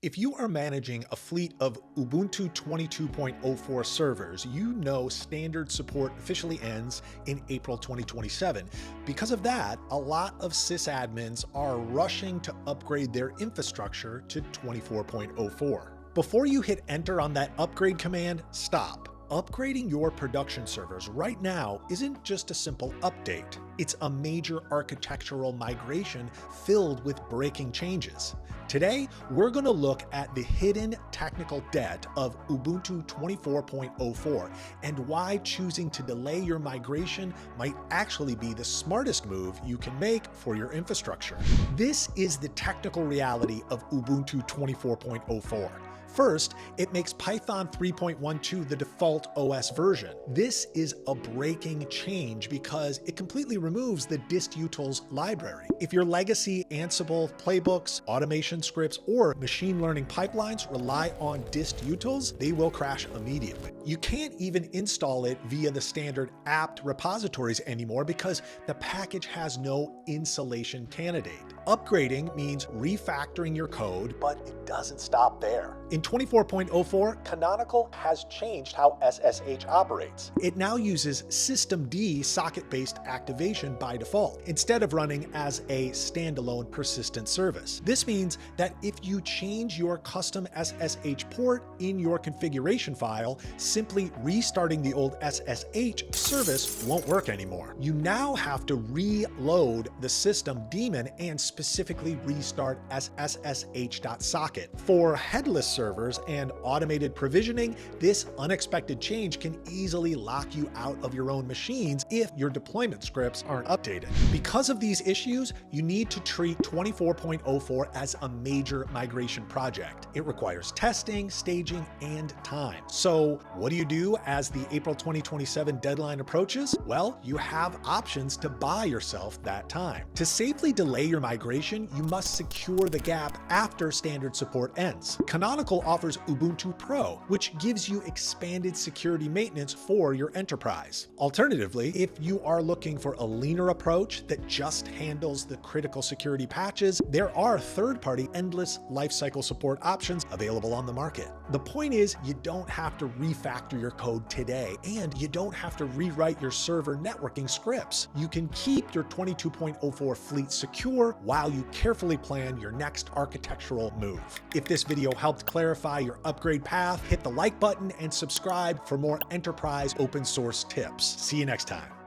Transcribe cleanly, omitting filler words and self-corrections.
If you are managing a fleet of Ubuntu 22.04 servers, you know standard support officially ends in April 2027. Because of that, a lot of sysadmins are rushing to upgrade their infrastructure to 24.04. Before you hit enter on that upgrade command, stop. Upgrading your production servers right now isn't just a simple update. It's a major architectural migration filled with breaking changes. Today, we're going to look at the hidden technical debt of Ubuntu 24.04 and why choosing to delay your migration might actually be the smartest move you can make for your infrastructure. This is the technical reality of Ubuntu 24.04. First, it makes Python 3.12 the default OS version. This is a breaking change because it completely removes the distutils library. If your legacy Ansible playbooks, automation scripts, or machine learning pipelines rely on distutils, they will crash immediately. You can't even install it via the standard apt repositories anymore because the package has no installation candidate. Upgrading means refactoring your code, but it doesn't stop there. In 24.04, Canonical has changed how SSH operates. It now uses systemd socket-based activation by default, instead of running as a standalone persistent service. This means that if you change your custom SSH port in your configuration file, simply restarting the old SSH service won't work anymore. You now have to reload the system daemon and specifically restart as ssh.socket. For headless servers and automated provisioning, this unexpected change can easily lock you out of your own machines if your deployment scripts aren't updated. Because of these issues, you need to treat 24.04 as a major migration project. It requires testing, staging, and time. So what do you do as the April 2027 deadline approaches? Well, you have options to buy yourself that time. To safely delay your migration, you must secure the gap after standard support ends. Canonical offers Ubuntu Pro, which gives you expanded security maintenance for your enterprise. Alternatively, if you are looking for a leaner approach that just handles the critical security patches, there are third-party endless lifecycle support options available on the market. The point is, you don't have to refactor your code today, and you don't have to rewrite your server networking scripts. You can keep your 22.04 fleet secure while you carefully plan your next architectural move. If this video helped clarify your upgrade path, hit the like button and subscribe for more enterprise open source tips. See you next time.